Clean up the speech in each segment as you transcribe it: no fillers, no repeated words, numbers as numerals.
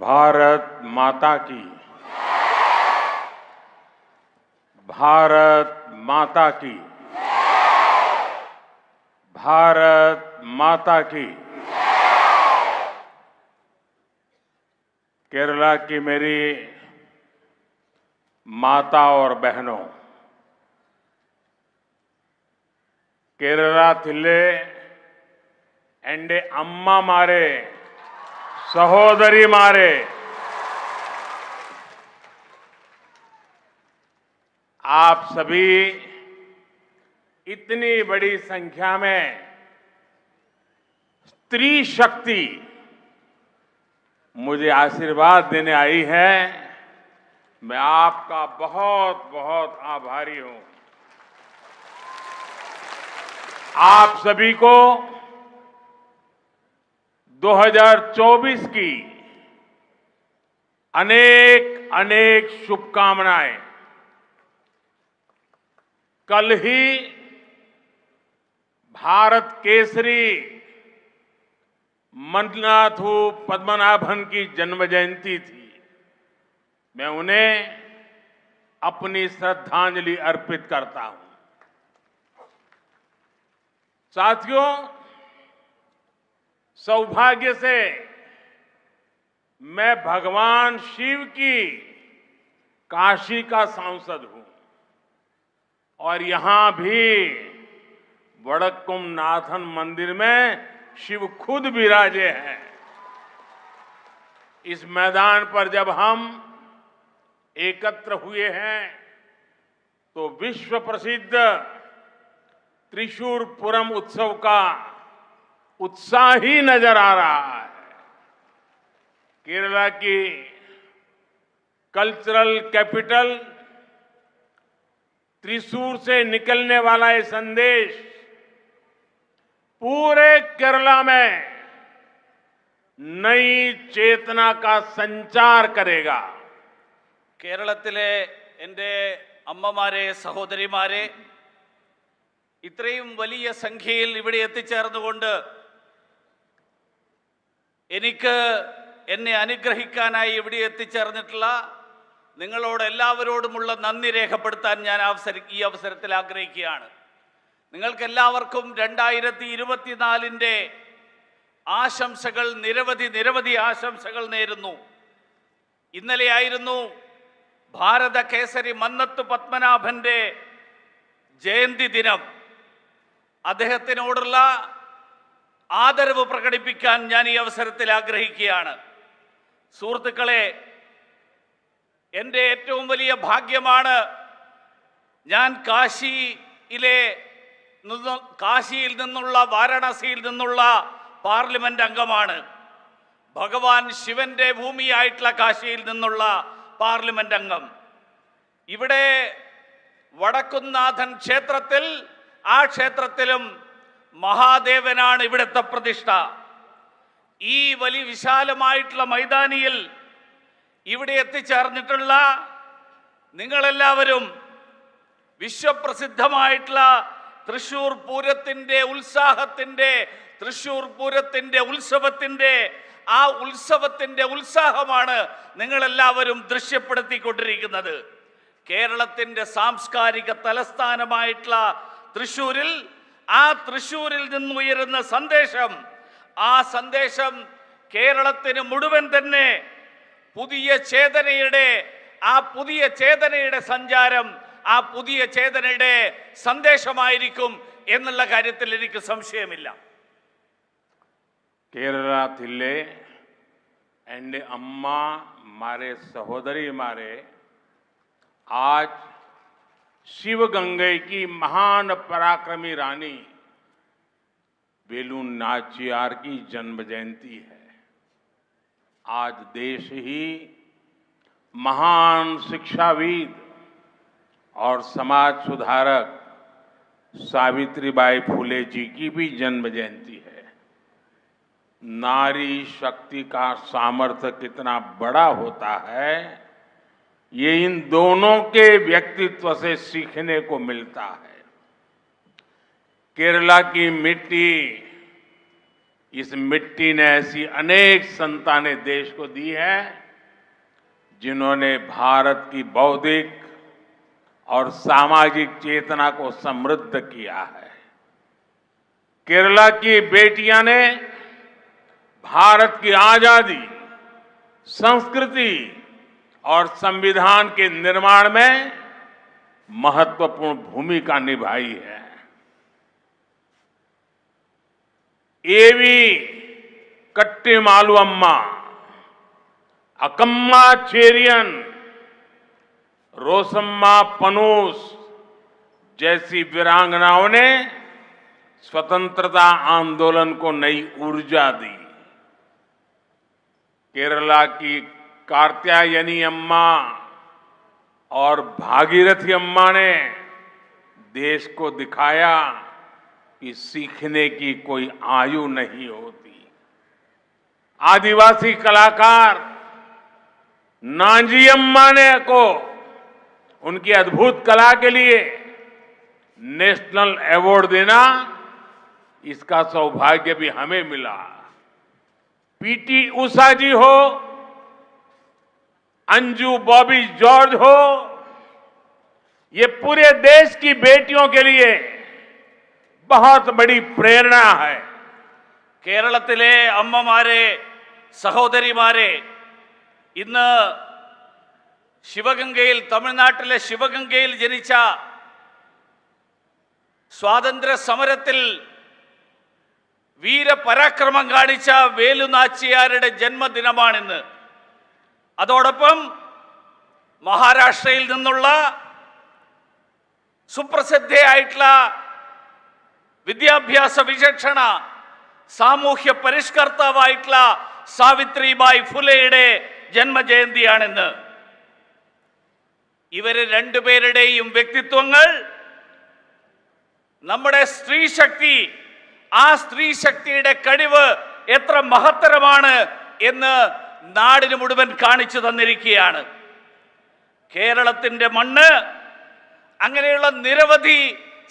भारत माता की। भारत माता की। भारत माता की। केरला की मेरी माता और बहनों, केरला थिल्ले एंडे अम्मा मारे सहोदरी मारे, आप सभी इतनी बड़ी संख्या में स्त्री शक्ति मुझे आशीर्वाद देने आई है। मैं आपका बहुत बहुत आभारी हूं। आप सभी को 2024 की अनेक अनेक शुभकामनाएं। कल ही भारत केसरी मन्नाथू पद्मनाभन की जन्म जयंती थी। मैं उन्हें अपनी श्रद्धांजलि अर्पित करता हूं। साथियों, सौभाग्य से मैं भगवान शिव की काशी का सांसद हूं और यहां भी वडक्कुम नाथन मंदिर में शिव खुद विराजे हैं। इस मैदान पर जब हम एकत्र हुए हैं तो विश्व प्रसिद्ध त्रिशूरपुरम उत्सव का उत्साह ही नजर आ रहा है। केरला की कल्चरल कैपिटल त्रिशूर से निकलने वाला ये संदेश पूरे केरला में नई चेतना का संचार करेगा। കേരളത്തിലെ എൻ്റെ അമ്മമാരെ, സഹോദരിമാരെ, ഇത്രയും വലിയ സംഖ്യയിൽ ഇവിടെ എത്തിച്ചേർന്നുകൊണ്ട് എനിക്ക് എന്നെ അനുഗ്രഹിക്കാനായി ഇവിടെ എത്തിച്ചേർന്നിട്ടുള്ള നിങ്ങളോട് എല്ലാവരോടുമുള്ള നന്ദി രേഖപ്പെടുത്താൻ ഞാൻ ഈ അവസരത്തിൽ ആഗ്രഹിക്കുകയാണ്. നിങ്ങൾക്കെല്ലാവർക്കും 2024 ആശംസകൾ, നിരവധി ആശംസകൾ നേരുന്നു. ഇന്നലെയായിരുന്നു ഭാരത കേസരി മന്നത്ത് പത്മനാഭന്റെ ജയന്തി ദിനം. അദ്ദേഹത്തിനോടുള്ള ആദരവ് പ്രകടിപ്പിക്കാൻ ഞാൻ ഈ അവസരത്തിൽ ആഗ്രഹിക്കുകയാണ്. സുഹൃത്തുക്കളെ, എൻ്റെ ഏറ്റവും വലിയ ഭാഗ്യമാണ് ഞാൻ കാശിയിൽ നിന്നുള്ള, വാരണാസിയിൽ നിന്നുള്ള പാർലമെന്റ് അംഗമാണ്. ഭഗവാൻ ശിവന്റെ ഭൂമിയായിട്ടുള്ള കാശിയിൽ നിന്നുള്ള പാർലമെന്റ് അംഗം. ഇവിടെ വടക്കുംനാഥൻ ക്ഷേത്രത്തിൽ, ആ ക്ഷേത്രത്തിലും മഹാദേവനാണ് ഇവിടുത്തെ പ്രതിഷ്ഠ. ഈ വലിയ വിശാലമായിട്ടുള്ള മൈതാനിയിൽ ഇവിടെ എത്തിച്ചേർന്നിട്ടുള്ള നിങ്ങളെല്ലാവരും വിശ്വപ്രസിദ്ധമായിട്ടുള്ള തൃശൂർ പൂരത്തിന്റെ ഉത്സാഹത്തിന്റെ, തൃശൂർ പൂരത്തിന്റെ ഉത്സവത്തിന്റെ, ആ ഉത്സവത്തിന്റെ ഉത്സാഹമാണ് നിങ്ങളെല്ലാവരും ദൃശ്യപ്പെടുത്തിക്കൊണ്ടിരിക്കുന്നത്. കേരളത്തിന്റെ സാംസ്കാരിക തലസ്ഥാനമായിട്ടുള്ള തൃശൂരിൽ, ആ തൃശൂരിൽ നിന്നുയരുന്ന സന്ദേശം, ആ സന്ദേശം കേരളത്തിന് മുഴുവൻ തന്നെ പുതിയ ചേതനയുടെ, ആ പുതിയ ചേതനയുടെ സഞ്ചാരം, ആ പുതിയ ചേതനയുടെ സന്ദേശമായിരിക്കും എന്നുള്ള കാര്യത്തിൽ എനിക്ക് സംശയമില്ല. केरला थिल्ले एंड अम्मा मारे सहोदरी मारे, आज शिवगंगे की महान पराक्रमी रानी वेलु नाचियार की जन्म जयंती है। आज देश ही महान शिक्षाविद और समाज सुधारक सावित्रीबाई फुले जी की भी जन्म जयंती है। नारी शक्ति का सामर्थ्य कितना बड़ा होता है, ये इन दोनों के व्यक्तित्व से सीखने को मिलता है। केरला की मिट्टी इस मिट्टी ने ऐसी अनेक संतानें देश को दी है जिन्होंने भारत की बौद्धिक और सामाजिक चेतना को समृद्ध किया है। केरला की बेटियां ने भारत की आजादी, संस्कृति और संविधान के निर्माण में महत्वपूर्ण भूमिका निभाई है। एवी कट्टीमालु अम्मा, अकम्मा चेरियन, रोसम्मा पनूस जैसी वीरांगनाओं ने स्वतंत्रता आंदोलन को नई ऊर्जा दी। केरला की कात्यायनी अम्मा और भागीरथी अम्मा ने देश को दिखाया कि सीखने की कोई आयु नहीं होती। आदिवासी कलाकार नांजी अम्मा ने को उनकी अद्भुत कला के लिए नेशनल अवार्ड देना, इसका सौभाग्य भी हमें मिला। पीटी उषा जी हो, अंजू बॉबी जॉर्ज हो, ये पूरे देश की बेटियों के लिए बहुत बड़ी प्रेरणा है। കേരളത്തിലെ അമ്മമാരെ, സഹോദരിമാരെ, ഇന്ന് ശിവഗംഗയിൽ, തമിഴ്നാട്ടിലെ ശിവഗംഗയിൽ ജനിച്ച സ്വാതന്ത്ര്യ സമരത്തിൽ വീരപരാക്രമം കാണിച്ച വേലുനാച്ചിയാരുടെ ജന്മദിനമാണിന്ന്. അതോടൊപ്പം മഹാരാഷ്ട്രയിൽ നിന്നുള്ള സുപ്രസിദ്ധയായിട്ടുള്ള വിദ്യാഭ്യാസ വിചക്ഷണ, സാമൂഹ്യ പരിഷ്കർത്താവായിട്ടുള്ള സാവിത്രിബായി ഫുലെയുടെ ജന്മജയന്തിയാണിന്ന്. ഇവര് രണ്ടുപേരുടെയും വ്യക്തിത്വങ്ങൾ നമ്മുടെ സ്ത്രീശക്തി, ആ സ്ത്രീശക്തിയുടെ കഴിവ് എത്ര മഹത്തരമാണ് എന്ന് നാടിന് മുഴുവൻ കാണിച്ചു തന്നിരിക്കുകയാണ്. കേരളത്തിന്റെ മണ്ണ് അങ്ങനെയുള്ള നിരവധി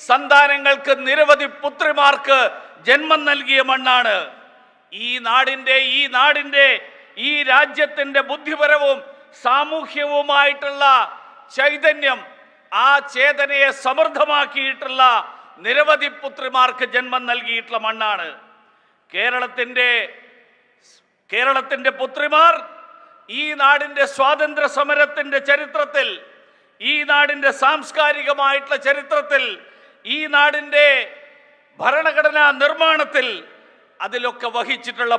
സന്താനങ്ങൾക്ക്, നിരവധി പുത്രിമാർക്ക് ജന്മം നൽകിയ മണ്ണാണ്. ഈ നാടിന്റെ ഈ രാജ്യത്തിന്റെ ബുദ്ധിപരവും സാമൂഹ്യവുമായിട്ടുള്ള ചൈതന്യം, ആ ചേതനയെ സമൃദ്ധമാക്കിയിട്ടുള്ള നിരവധി പുത്രിമാർക്ക് ജന്മം നൽകിയിട്ടുള്ള മണ്ണാണ് കേരളത്തിന്റെ പുത്രിമാർ. ഈ നാടിന്റെ സ്വാതന്ത്ര്യ സമരത്തിന്റെ ചരിത്രത്തിൽ, ഈ നാടിന്റെ സാംസ്കാരികമായിട്ടുള്ള ചരിത്രത്തിൽ, ഈ നാടിന്റെ ഭരണഘടനാ നിർമ്മാണത്തിൽ അതിലൊക്കെ വഹിച്ചിട്ടുള്ള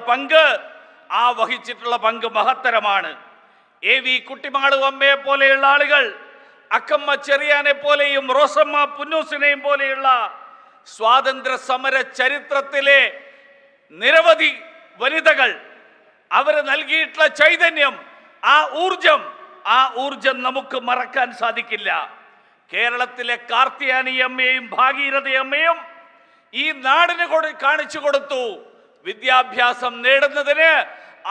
പങ്ക് മഹത്തരമാണ്. എ.വി. കുട്ടിമാളു അമ്മയെ പോലെയുള്ള ആളുകൾ, അക്കമ്മ ചെറിയാനെ പോലെയും റോസമ്മ പുന്നൂസിനെയും പോലെയുള്ള സ്വാതന്ത്ര്യ സമര ചരിത്രത്തിലെ നിരവധി വനിതകൾ, അവർ നൽകിയിട്ടുള്ള ചൈതന്യം, ആ ഊർജം നമുക്ക് മറക്കാൻ സാധിക്കില്ല. കേരളത്തിലെ കാർത്യായനി അമ്മയും ഭാഗീരഥി അമ്മയും ഈ നാടിന് കാണിച്ചു കൊടുത്തു. വിദ്യാഭ്യാസം നേടുന്നതിന്,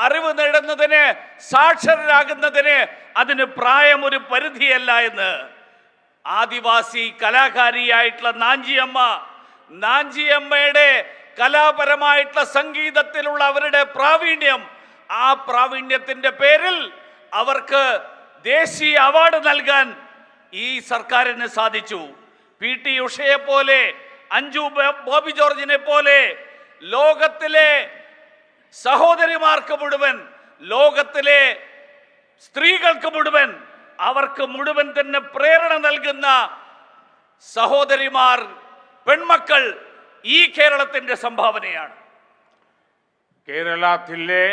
അറിവ് നേടുന്നതിന്, സാക്ഷരരാകുന്നതിന് അതിന് പ്രായം ഒരു പരിധിയല്ല എന്ന്. ആദിവാസി കലാകാരിയായിട്ടുള്ള നാഞ്ചിയമ്മയുടെ കലാപരമായിട്ടുള്ള സംഗീതത്തിലുള്ള അവരുടെ പ്രാവീണ്യം, ആ പ്രാവീണ്യത്തിന്റെ പേരിൽ അവർക്ക് ദേശീയ അവാർഡ് നൽകാൻ ഈ സർക്കാരിന് സാധിച്ചു. പി.ടി. ഉഷയെ പോലെ, അഞ്ജു ബോബി ജോർജിനെ പോലെ ലോകത്തിലെ സഹോദരിമാർക്ക് മുഴുവൻ, ലോകത്തിലെ സ്ത്രീകൾക്ക് മുഴുവൻ, അവർക്ക് മുഴുവൻ തന്നെ പ്രേരണ നൽകുന്ന സഹോദരിമാർ, പെൺമക്കൾ ഈ കേരളത്തിന്റെ സംഭാവനയാണ്. കേരളത്തിലെ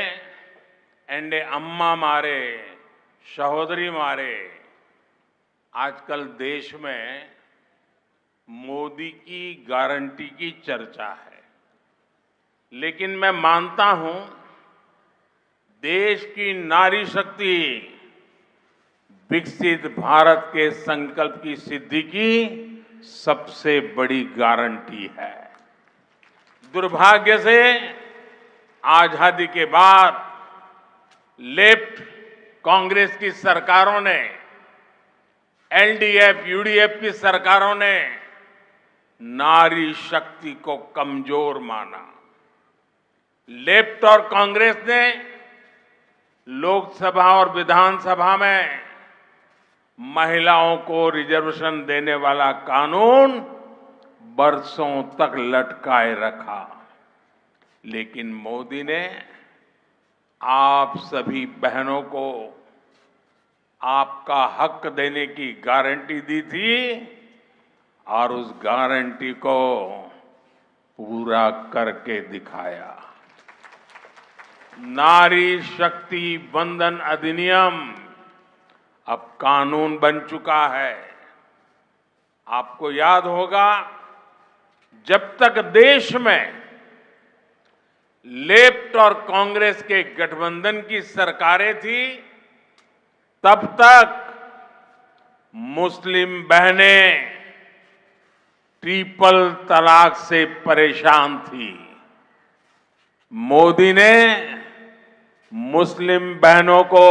എൻ്റെ അമ്മമാരെ, സഹോദരിമാരെ, आजकल देश में मोदी की गारंटी की चर्चा है, लेकिन मैं मानता हूं देश की नारी शक्ति विकसित भारत के संकल्प की सिद्धि की सबसे बड़ी गारंटी है। दुर्भाग्य से आजादी के बाद लेफ्ट कांग्रेस की सरकारों ने, एलडीएफ, यूडीएफ की सरकारों ने नारी शक्ति को कमजोर माना। लेफ्ट और कांग्रेस ने लोकसभा और विधानसभा में महिलाओं को रिजर्वेशन देने वाला कानून बरसों तक लटकाए रखा। लेकिन मोदी ने आप सभी बहनों को आपका हक देने की गारंटी दी थी और उस गारंटी को पूरा करके दिखाया। नारी शक्ति वंदन अधिनियम अब कानून बन चुका है। आपको याद होगा, जब तक देश में लेफ्ट और कांग्रेस के गठबंधन की सरकारें थी, तब तक मुस्लिम बहनें ट्रिपल तलाक से परेशान थी। मोदी ने मुस्लिम बहनों को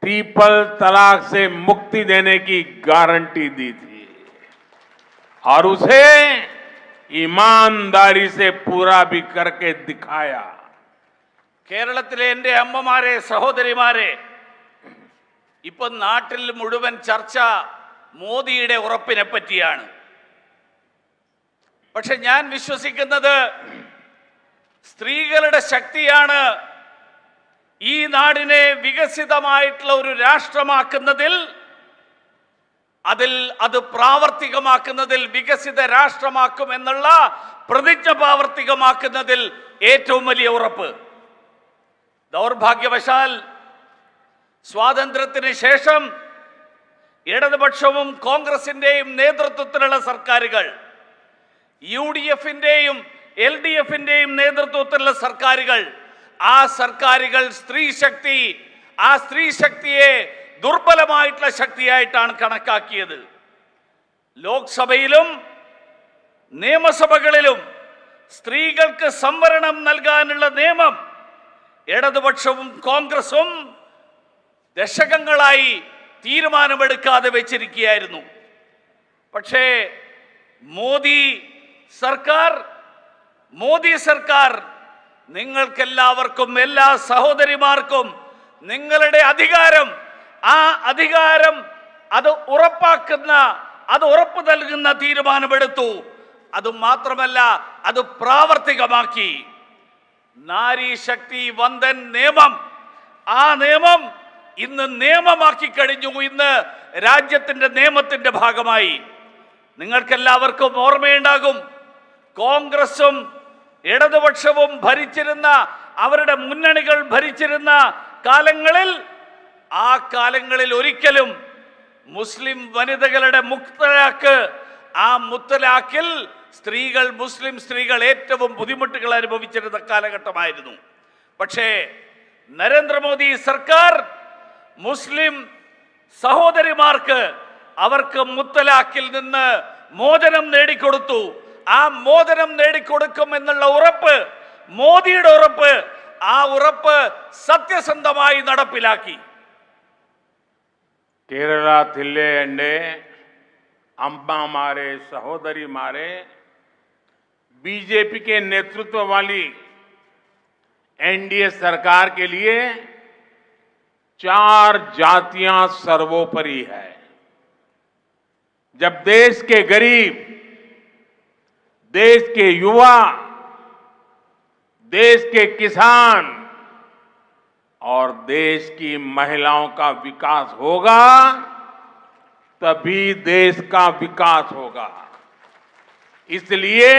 ट्रिपल तलाक से मुक्ति देने की गारंटी दी थी और उसे ईमानदारी से पूरा भी करके दिखाया। കേരളത്തിലെ എൻ്റെ അമ്മമാരെ സഹോദരിമാരെ, ഇപ്പൊ നാട്ടിൽ മുഴുവൻ ചർച്ച മോദിയുടെ ഉറപ്പിനെ പറ്റിയാണ്. പക്ഷെ ഞാൻ വിശ്വസിക്കുന്നത് സ്ത്രീകളുടെ ശക്തിയാണ് ഈ നാടിനെ വികസിതമായിട്ടുള്ള ഒരു രാഷ്ട്രമാക്കുന്നതിൽ, അത് പ്രാവർത്തികമാക്കുന്നതിൽ, വികസിത രാഷ്ട്രമാക്കുമെന്നുള്ള പ്രതിജ്ഞ പ്രാവർത്തികമാക്കുന്നതിൽ ഏറ്റവും വലിയ ഉറപ്പ്. ദൗർഭാഗ്യവശാൽ സ്വാതന്ത്ര്യത്തിന് ശേഷം ഇടതുപക്ഷവും കോൺഗ്രസിന്റെയും നേതൃത്വത്തിലുള്ള സർക്കാരുകൾ, UDFന്റെയും LDFന്റെയും നേതൃത്വത്തിലുള്ള സർക്കാരുകൾ, ആ സർക്കാരുകൾ സ്ത്രീ ശക്തിയെ ദുർബലമായിട്ടുള്ള ശക്തിയായിട്ടാണ് കണക്കാക്കിയത്. ലോക്സഭയിലും നിയമസഭകളിലും സ്ത്രീകൾക്ക് സംവരണം നൽകാനുള്ള നിയമം ഇടതുപക്ഷവും കോൺഗ്രസും ദശകങ്ങളായി തീരുമാനമെടുക്കാതെ വെച്ചിരിക്കുകയായിരുന്നു. പക്ഷേ മോദി സർക്കാർ നിങ്ങൾക്കെല്ലാവർക്കും, എല്ലാ സഹോദരിമാർക്കും നിങ്ങളുടെ അധികാരം, ആ അധികാരം അത് ഉറപ്പ് നൽകുന്ന തീരുമാനമെടുത്തു. അതുമാത്രമല്ല, അത് പ്രാവർത്തികമാക്കി. നാരി ശക്തി വന്ദൻ നിയമം, ആ നിയമം ഇന്ന് നിയമമാക്കി കഴിഞ്ഞു. ഇന്ന് രാജ്യത്തിന്റെ നിയമത്തിന്റെ ഭാഗമായി. നിങ്ങൾക്കെല്ലാവർക്കും ഓർമ്മയുണ്ടാകും, കോൺഗ്രസും ഇടതുപക്ഷവും ഭരിച്ചിരുന്ന, അവരുടെ മുന്നണികൾ ഭരിച്ചിരുന്ന കാലങ്ങളിൽ, ആ കാലങ്ങളിൽ ഒരിക്കലും മുസ്ലിം വനിതകളുടെ ആ മുത്തലാഖിൽ മുസ്ലിം സ്ത്രീകൾ ഏറ്റവും ബുദ്ധിമുട്ടുകൾ അനുഭവിച്ചിരുന്ന കാലഘട്ടമായിരുന്നു. പക്ഷേ നരേന്ദ്രമോദി സർക്കാർ മുസ്ലിം സഹോദരിമാർക്ക് അവർക്ക് മുത്തലാഖിൽ നിന്ന് മോചനം നേടിക്കൊടുത്തു. ആ മോചനം നേടിക്കൊടുക്കും എന്നുള്ള ഉറപ്പ്, മോദിയുടെ ഉറപ്പ്, ആ ഉറപ്പ് സത്യസന്ധമായി നടപ്പിലാക്കി. കേരള തില്ലേ എന്റെ अम्मामारे, सहोदरी मारे, बीजेपी के नेतृत्व वाली एनडीए सरकार के लिए 4 जातियां सर्वोपरि है। जब देश के गरीब, देश के युवा, देश के किसान और देश की महिलाओं का विकास होगा, तभी देश का विकास होगा। इसलिए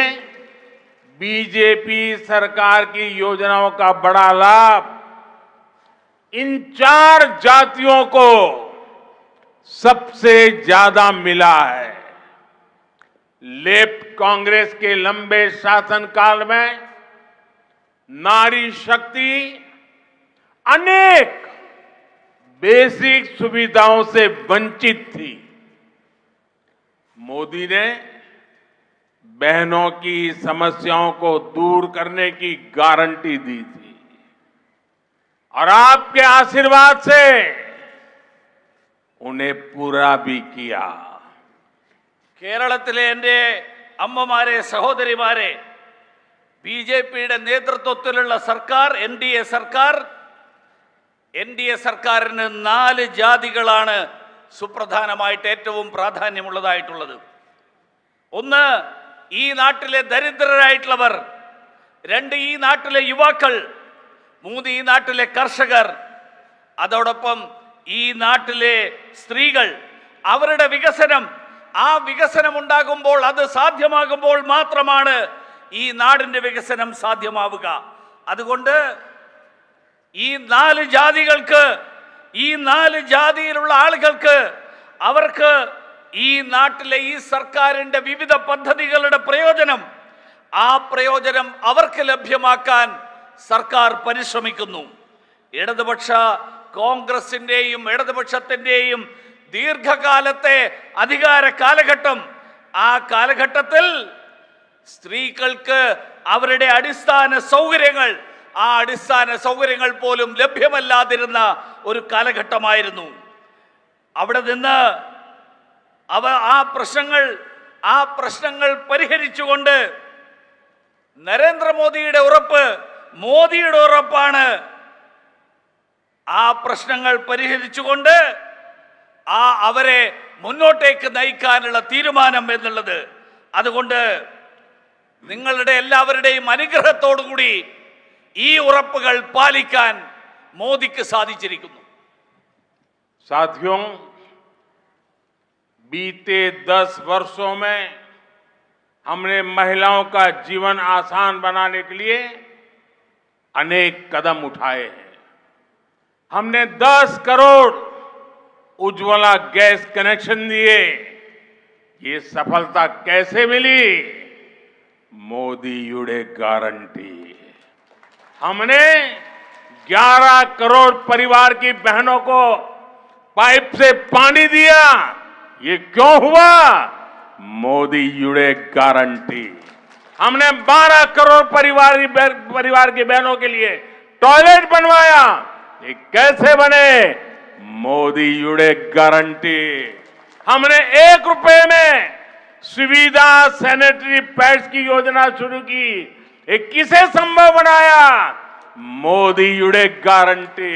बीजेपी सरकार की योजनाओं का बड़ा लाभ इन 4 जातियों को सबसे ज्यादा मिला है। लेफ्ट कांग्रेस के लंबे शासनकाल में नारी शक्ति अनेक बेसिक सुविधाओं से वंचित थी। मोदी ने बहनों की समस्याओं को दूर करने की गारंटी दी थी और आपके आशीर्वाद से उन्हें पूरा भी किया। കേരളത്തിലെ എൻ്റെ അമ്മമാരെ, സഹോദരിമാരെ, ബിജെപിയുടെ നേതൃത്വത്തിലുള്ള സർക്കാർ എൻ ഡി എ സർക്കാരിന് 4 ജാതികളാണ് സുപ്രധാനമായിട്ട് ഏറ്റവും പ്രാധാന്യമുള്ളതായിട്ടുള്ളത്. ഒന്ന്, ഈ നാട്ടിലെ ദരിദ്രരായിട്ടുള്ളവർ. 2, ഈ നാട്ടിലെ യുവാക്കൾ. 3, ഈ നാട്ടിലെ കർഷകർ. അതോടൊപ്പം ഈ നാട്ടിലെ സ്ത്രീകൾ. അവരുടെ വികസനം, ആ വികസനം ഉണ്ടാകുമ്പോൾ, അത് സാധ്യമാകുമ്പോൾ മാത്രമാണ് ഈ നാടിന്റെ വികസനം സാധ്യമാവുക. അതുകൊണ്ട് ഈ 4 ജാതികൾക്ക്, ഈ 4 ജാതിയിലുള്ള ആളുകൾക്ക്, അവർക്ക് ഈ നാട്ടിലെ ഈ സർക്കാരിന്റെ വിവിധ പദ്ധതികളുടെ പ്രയോജനം, ആ പ്രയോജനം അവർക്ക് ലഭ്യമാക്കാൻ സർക്കാർ പരിശ്രമിക്കുന്നു. ഇടതുപക്ഷ കോൺഗ്രസിന്റെയും ഇടതുപക്ഷത്തിന്റെയും ദീർഘകാലത്തെ അധികാര കാലഘട്ടം, ആ കാലഘട്ടത്തിൽ സ്ത്രീകൾക്ക് അവരുടെ അടിസ്ഥാന സൗകര്യങ്ങൾ, ആ അടിസ്ഥാന സൗകര്യങ്ങൾ പോലും ലഭ്യമല്ലാതിരുന്ന ഒരു കാലഘട്ടമായിരുന്നു. അവിടെ നിന്ന് ആ പ്രശ്നങ്ങൾ പരിഹരിച്ചുകൊണ്ട് നരേന്ദ്രമോദിയുടെ ഉറപ്പ്, മോദിയുടെ ഉറപ്പാണ്. ആ പ്രശ്നങ്ങൾ പരിഹരിച്ചുകൊണ്ട് അവരെ മുന്നോട്ടേക്ക് നയിക്കാനുള്ള തീരുമാനം എന്നുള്ളത്. അതുകൊണ്ട് നിങ്ങളുടെ എല്ലാവരുടെയും അനുഗ്രഹത്തോടുകൂടി ഈ ഉറപ്പുകൾ പാലിക്കാൻ മോദിക്ക് സാധിച്ചിരിക്കുന്നു. साथियों, बीते 10 वर्षों में हमने महिलाओं का जीवन आसान बनाने के लिए अनेक कदम उठाए हैं. हमने 10 करोड़ उज्ज्वला गैस कनेक्शन दिए. ये सफलता कैसे मिली? मोदी युडे गारंटी. हमने 11 करोड़ परिवार की बहनों को पाइप से पानी दिया. ये क्यों हुआ? मोदी युडे गारंटी. हमने 12 करोड़ परिवार की बहनों के लिए टॉयलेट बनवाया. ये कैसे बने? मोदी युडे गारंटी. हमने 1 रुपए में सुविधा सैनिटरी पैड्स की योजना शुरू की. ये किसे संभव बनाया? मोदी युडे गारंटी.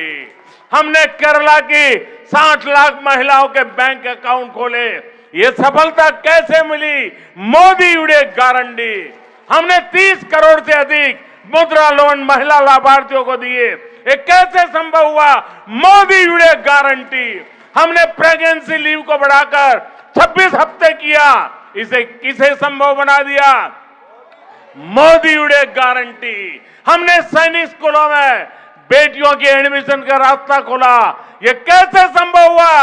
हमने केरला की 60 लाख महिलाओं के बैंक अकाउंट खोले. ये सफलता कैसे मिली? मोदी युडे गारंटी. हमने 30 करोड़ से अधिक मुद्रा लोन महिला लाभार्थियों को दिए. ये कैसे संभव हुआ? मोदी युडे गारंटी. हमने प्रेगनेंसी लीव को बढ़ाकर 26 हफ्ते किया. इसे किसे संभव बना दिया? मोदी युडे गारंटी. हमने सैनिक स्कूलों में बेटियों के एडमिशन का रास्ता खोला. ये कैसे संभव हुआ?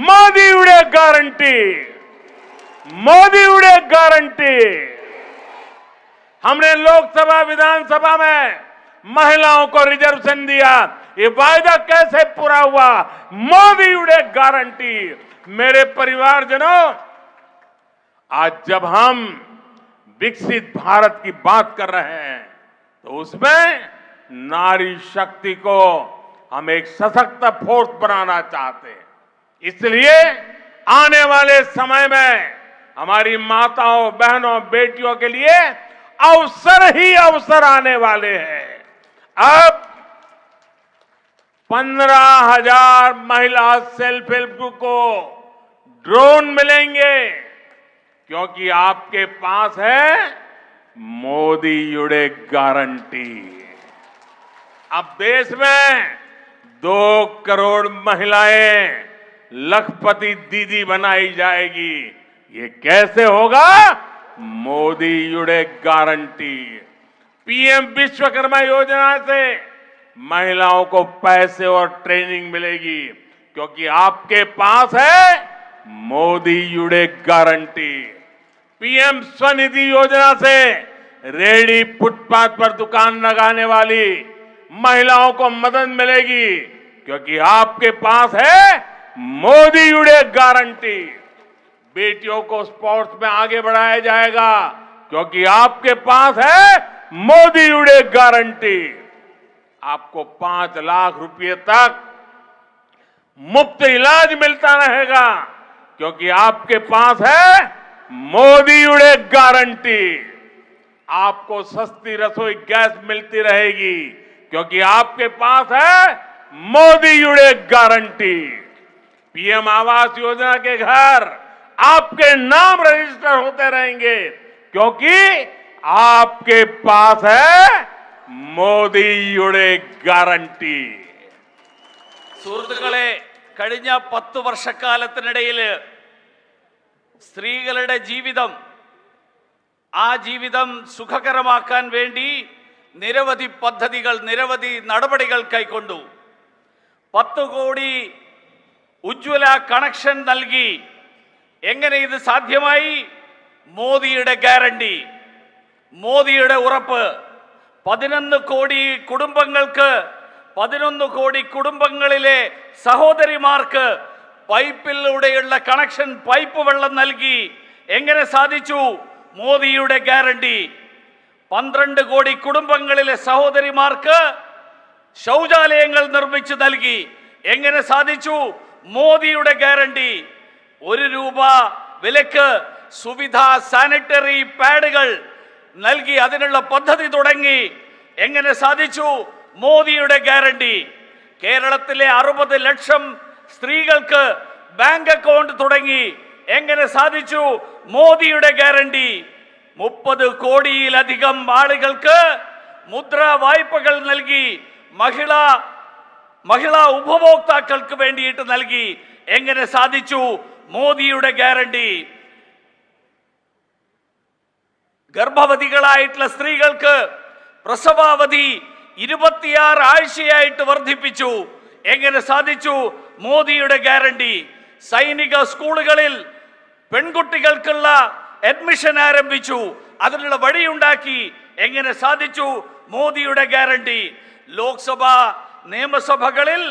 मोदी युडे गारंटी. मोदी युडे गारंटी. हमने लोकसभा विधानसभा में महिलाओं को रिजर्वेशन दिया. ये वायदा कैसे पूरा हुआ? मोदी युडे गारंटी. मेरे परिवारजनों, आज जब हम विकसित भारत की बात कर रहे हैं तो उसमें नारी शक्ति को हम एक सशक्त फोर्स बनाना चाहते हैं. इसलिए आने वाले समय में हमारी माताओं, बहनों, बेटियों के लिए अवसर ही अवसर आने वाले हैं. अब 15,000 महिला सेल्फ हेल्प ग्रुप को ड्रोन मिलेंगे क्योंकि आपके पास है मोदी युडे गारंटी. अब देश में 2 करोड़ महिलाएं लखपति दीदी बनाई जाएगी. ये कैसे होगा? मोदी युडे गारंटी. पीएम विश्वकर्मा योजना से महिलाओं को पैसे और ट्रेनिंग मिलेगी क्योंकि आपके पास है मोदी युडे गारंटी. पीएम स्वनिधि योजना से रेहड़ी फुटपाथ पर दुकान लगाने वाली महिलाओं को मदद मिलेगी क्योंकि आपके पास है मोदी युडे गारंटी. बेटियों को स्पोर्ट्स में आगे बढ़ाया जाएगा क्योंकि आपके पास है मोदी युडे गारंटी. आपको 5 लाख रुपए तक मुफ्त इलाज मिलता रहेगा क्योंकि आपके पास है मोदी युडे गारंटी. आपको सस्ती रसोई गैस मिलती रहेगी, क्योंकि आपके पास है मोदी युड़े गारंटी। पीएम आवास योजना के घर आपके नाम रजिस्टर होते रहेंगे, क्योंकि आपके पास है മോദി യുടെ ഗ്യാരണ്ടി. സുഹൃത്തുക്കളെ, കഴിഞ്ഞ 10 വർഷക്കാലത്തിനിടയിൽ സ്ത്രീകളുടെ ജീവിതം, ആ ജീവിതം സുഖകരമാക്കാൻ വേണ്ടി നിരവധി പദ്ധതികൾ, നിരവധി നടപടികൾ കൈക്കൊണ്ടു. 10 കോടി ഉജ്ജ്വല കണക്ഷൻ നൽകി. എങ്ങനെ ഇത് സാധ്യമായി? മോദിയുടെ ഗ്യാരണ്ടി, മോദിയുടെ ഉറപ്പ്. 11 കോടി കുടുംബങ്ങൾക്ക്, 11 കോടി കുടുംബങ്ങളിലെ സഹോദരിമാർക്ക് പൈപ്പിലൂടെയുള്ള കണക്ഷൻ, പൈപ്പ് വെള്ളം നൽകി. എങ്ങനെ സാധിച്ചു? മോദിയുടെ ഗ്യാരണ്ടി. 12 കോടി കുടുംബങ്ങളിലെ സഹോദരിമാർക്ക് ശൗചാലയങ്ങൾ നിർമ്മിച്ചു നൽകി. എങ്ങനെ സാധിച്ചു? മോദിയുടെ ഗ്യാരണ്ടി. 1 രൂപ വിലക്ക് സുവിധ സാനിറ്ററി പാഡുകൾ നൽകി, അതിനുള്ള പദ്ധതി തുടങ്ങി. എങ്ങനെ സാധിച്ചു? മോദിയുടെ ഗ്യാരണ്ടി. കേരളത്തിലെ 60 ലക്ഷം സ്ത്രീകൾക്ക് ബാങ്ക് അക്കൗണ്ട് തുടങ്ങി. എങ്ങനെ സാധിച്ചു? മോദിയുടെ ഗ്യാരണ്ടി. 30 കോടിയിലധികം ആളുകൾക്ക് മുദ്രാ വായ്പകൾ നൽകി. മഹിളാ ഉപഭോക്താക്കൾക്ക് വേണ്ടിയിട്ട് നൽകി. എങ്ങനെ സാധിച്ചു? മോദിയുടെ ഗ്യാരണ്ടി. ഗർഭവതികളായിട്ടുള്ള സ്ത്രീകൾക്ക് പ്രസവാവധി 26 ആഴ്ചയായിട്ട് വർദ്ധിപ്പിച്ചു. എങ്ങനെ സാധിച്ചു? മോദിയുടെ ഗ്യാരണ്ടി. സൈനിക സ്കൂളുകളിൽ പെൺകുട്ടികൾക്കുള്ള അഡ്മിഷൻ ആരംഭിച്ചു, അതിനുള്ള വഴിയുണ്ടാക്കി. എങ്ങനെ സാധിച്ചു? മോദിയുടെ ഗ്യാരണ്ടി. ലോക്സഭ, നിയമസഭകളിൽ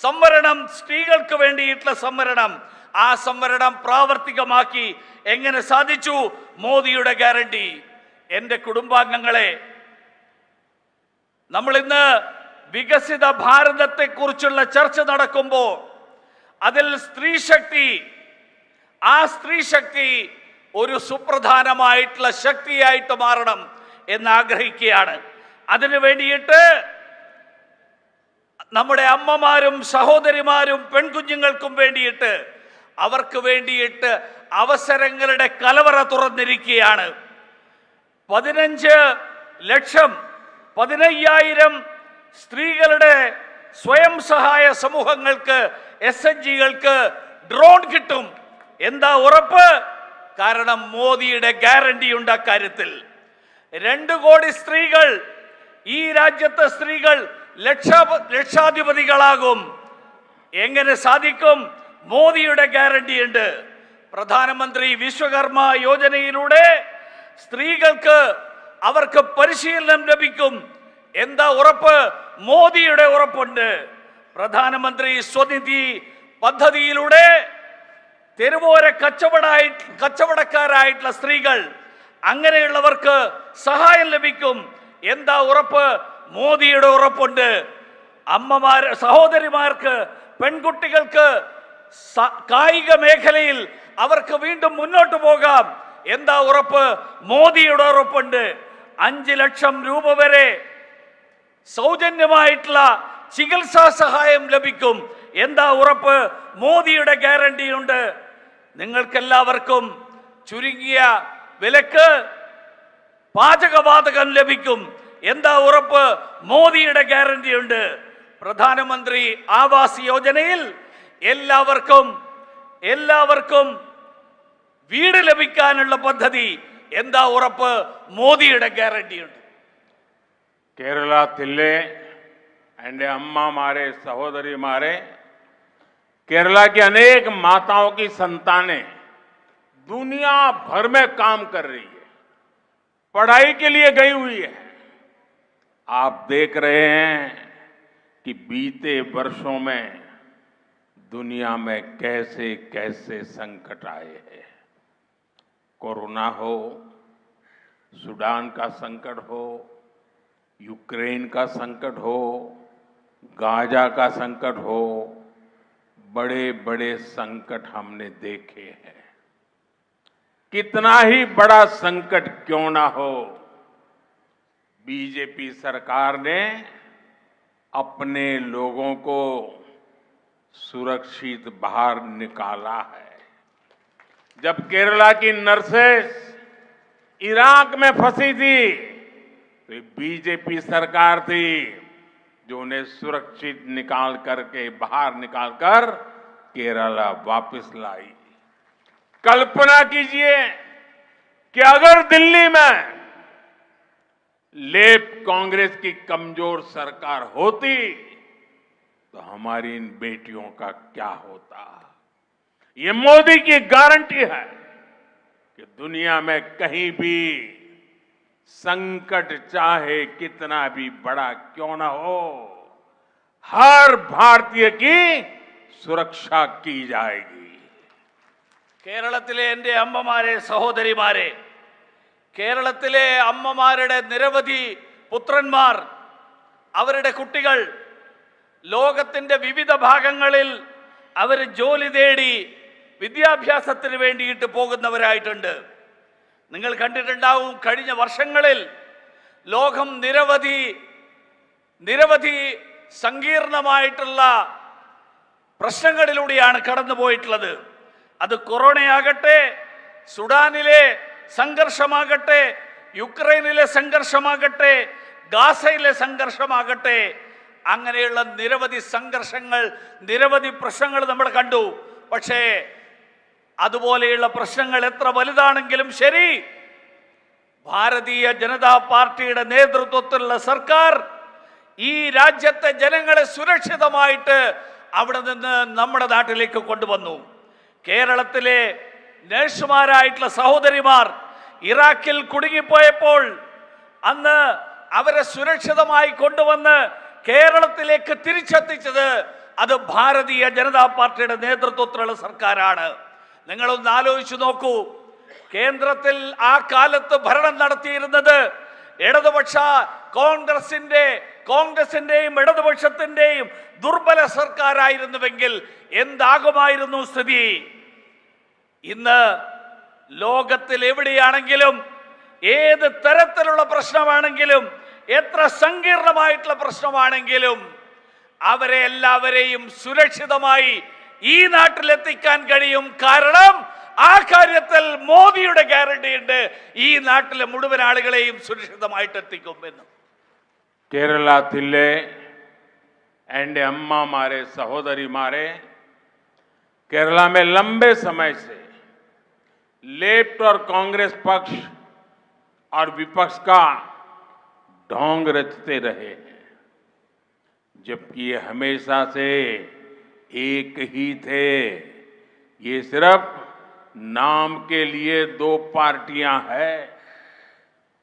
സംവരണം, സ്ത്രീകൾക്ക് വേണ്ടിയിട്ടുള്ള സംവരണം, ആ സംവരണം പ്രാവർത്തികമാക്കി. എങ്ങനെ സാധിച്ചു? മോദിയുടെ ഗ്യാരണ്ടി. എൻ്റെ കുടുംബാംഗങ്ങളെ, നമ്മൾ ഇന്ന് വികസിത ഭാരതത്തെക്കുറിച്ചുള്ള ചർച്ച നടക്കുമ്പോൾ അതിൽ സ്ത്രീശക്തി, ആ സ്ത്രീശക്തി ഒരു സുപ്രധാനമായിട്ടുള്ള ശക്തിയായിട്ട് മാറണം എന്ന് ആഗ്രഹിക്കുകയാണ്. അതിനു വേണ്ടിയിട്ട് നമ്മുടെ അമ്മമാരും സഹോദരിമാരും പെൺകുഞ്ഞുങ്ങൾക്കും വേണ്ടിയിട്ട്, അവർക്ക് വേണ്ടിയിട്ട് അവസരങ്ങളുടെ കലവറ തുറന്നിരിക്കുകയാണ്. 15,000 സ്ത്രീകളുടെ സ്വയം സഹായ സമൂഹങ്ങൾക്ക്, SHGകൾക്ക് ഡ്രോൺ കിട്ടും. എന്താ ഉറപ്പ്? കാരണം മോദിയുടെ ഗ്യാരണ്ടി ഉണ്ട് അക്കാര്യത്തിൽ. 2 കോടി സ്ത്രീകൾ, ഈ രാജ്യത്തെ സ്ത്രീകൾ ലക്ഷാധിപതികളാകും. എങ്ങനെ സാധിക്കും? മോദിയുടെ ഗ്യാരണ്ടി ഉണ്ട്. പ്രധാനമന്ത്രി വിശ്വകർമ്മ യോജനയിലൂടെ സ്ത്രീകൾക്ക്, അവർക്ക് പരിശീലനം ലഭിക്കും. എന്താ ഉറപ്പ്? മോദിയുടെ ഉറപ്പുണ്ട്. പ്രധാനമന്ത്രി സ്വനിധി പദ്ധതിയിലൂടെ തെരുവോര കച്ചവടക്കാരായിട്ടുള്ള സ്ത്രീകൾ, അങ്ങനെയുള്ളവർക്ക് സഹായം ലഭിക്കും. എന്താ ഉറപ്പ്? മോദിയുടെ ഉറപ്പുണ്ട്. സഹോദരിമാർക്ക്, പെൺകുട്ടികൾക്ക് കായിക മേഖലയിൽ അവർക്ക് വീണ്ടും മുന്നോട്ട് പോകാം. എന്താ ഉറപ്പ്? മോദിയുടെ ഉറപ്പുണ്ട്. 5 ലക്ഷം രൂപ വരെ സൗജന്യമായിട്ടുള്ള ചികിത്സാ സഹായം ലഭിക്കും. എന്താ ഉറപ്പ്? മോദിയുടെ ഗ്യാരണ്ടി ഉണ്ട്. നിങ്ങൾക്കെല്ലാവർക്കും ചുരുങ്ങിയ വിലക്ക് പാചകവാതകം ലഭിക്കും. എന്താ ഉറപ്പ്? മോദിയുടെ ഗ്യാരണ്ടി ഉണ്ട്. പ്രധാനമന്ത്രി ആവാസ് യോജനയിൽ എല്ലാവർക്കും വീട് ലഭിക്കാനുള്ള പദ്ധതി. എന്താ ഉറപ്പ്? മോദിയുടെ ഗ്യാരണ്ടി ഉണ്ട്. കേരളത്തിലെ എൻ്റെ അമ്മമാരെ, സഹോദരിമാരെ, केरला की अनेक माताओं की संतानें दुनिया भर में काम कर रही है, पढ़ाई के लिए गई हुई है. आप देख रहे हैं कि बीते वर्षों में दुनिया में कैसे कैसे संकट आए हैं. कोरोना हो, सूडान का संकट हो, यूक्रेन का संकट हो, गाजा का संकट हो, बड़े बड़े संकट हमने देखे हैं. कितना ही बड़ा संकट क्यों ना हो, बीजेपी सरकार ने अपने लोगों को सुरक्षित बाहर निकाला है। जब केरला की नर्सेस इराक में फंसी थी तो ये बीजेपी सरकार थी जो उन्हें सुरक्षित बाहर निकालकर केरला वापस लाई। कल्पना कीजिए कि अगर दिल्ली में लेफ्ट कांग्रेस की कमजोर सरकार होती तो हमारी इन बेटियों का क्या होता। ये मोदी की गारंटी है कि दुनिया में कहीं भी संकट चाहे कितना भी बड़ा क्यों ना हो, हर भारतीय की സുരക്ഷ की जाएगी। കേരളത്തിലെ എൻ്റെ അമ്മമാരെ, സഹോദരിമാരെ, കേരളത്തിലെ അമ്മമാരുടെ നിരവധി പുത്രന്മാർ, അവരുടെ കുട്ടികൾ ലോകത്തിൻ്റെ വിവിധ ഭാഗങ്ങളിൽ അവർ ജോലി തേടി വിദ്യാഭ്യാസത്തിന് വേണ്ടിയിട്ട് പോകുന്നവരായിട്ടുണ്ട്. നിങ്ങൾ കണ്ടിട്ടുണ്ടാവും, കഴിഞ്ഞ വർഷങ്ങളിൽ ലോകം നിരവധി സങ്കീർണമായിട്ടുള്ള പ്രശ്നങ്ങളിലൂടെയാണ് കടന്നുപോയിട്ടുള്ളത്. അത് കൊറോണയാകട്ടെ, സുഡാനിലെ സംഘർഷമാകട്ടെ, യുക്രൈനിലെ സംഘർഷമാകട്ടെ, ഗാസയിലെ സംഘർഷമാകട്ടെ, അങ്ങനെയുള്ള നിരവധി സംഘർഷങ്ങൾ, നിരവധി പ്രശ്നങ്ങൾ നമ്മൾ കണ്ടു. പക്ഷേ അതുപോലെയുള്ള പ്രശ്നങ്ങൾ എത്ര വലുതാണെങ്കിലും ശരി, ഭാരതീയ ജനതാ പാർട്ടിയുടെ നേതൃത്വത്തിലുള്ള സർക്കാർ ഈ രാജ്യത്തെ ജനങ്ങളെ സുരക്ഷിതമായിട്ട് അവിടെ നിന്ന് നമ്മുടെ നാട്ടിലേക്ക് കൊണ്ടുവന്നു. കേരളത്തിലെ നഴ്സുമാരായിട്ടുള്ള സഹോദരിമാർ ഇറാഖിൽ കുടുങ്ങിപ്പോയപ്പോൾ അന്ന് അവരെ സുരക്ഷിതമായി കൊണ്ടുവന്ന് കേരളത്തിലേക്ക് തിരിച്ചെത്തിച്ചത് അത് ഭാരതീയ ജനതാ പാർട്ടിയുടെ നേതൃത്വത്തിലുള്ള സർക്കാരാണ്. നിങ്ങളൊന്ന് ആലോചിച്ചു നോക്കൂ, കേന്ദ്രത്തിൽ ആ കാലത്ത് ഭരണം നടത്തിയിരുന്നത് ഇടതുപക്ഷ കോൺഗ്രസിന്റെയും ഇടതുപക്ഷത്തിന്റെയും ദുർബല സർക്കാരായിരുന്നുവെങ്കിൽ എന്താകുമായിരുന്നു സ്ഥിതി? ഇന്ന് ലോകത്തിൽ എവിടെയാണെങ്കിലും, ഏത് തരത്തിലുള്ള പ്രശ്നമാണെങ്കിലും, എത്ര സങ്കീർണമായിട്ടുള്ള പ്രശ്നമാണെങ്കിലും അവരെ എല്ലാവരെയും സുരക്ഷിതമായി ഈ നാട്ടിലെത്തിക്കാൻ കഴിയും. കാരണം ആ കാര്യത്തിൽ മോദിയുടെ ഗ്യാരണ്ടി ഉണ്ട്, ഈ നാട്ടിലെ മുഴുവൻ ആളുകളെയും സുരക്ഷിതമായിട്ട് എത്തിക്കുമെന്ന്. കേരളത്തിലെ എൻ്റെ അമ്മമാരെ, സഹോദരിമാരെ, केरला में लंबे समय से लेफ्ट और कांग्रेस पक्ष और विपक्ष का ढोंग रचते रहे हैं, जबकि ये हमेशा से एक ही थे। ये सिर्फ नाम के लिए दो पार्टियां हैं।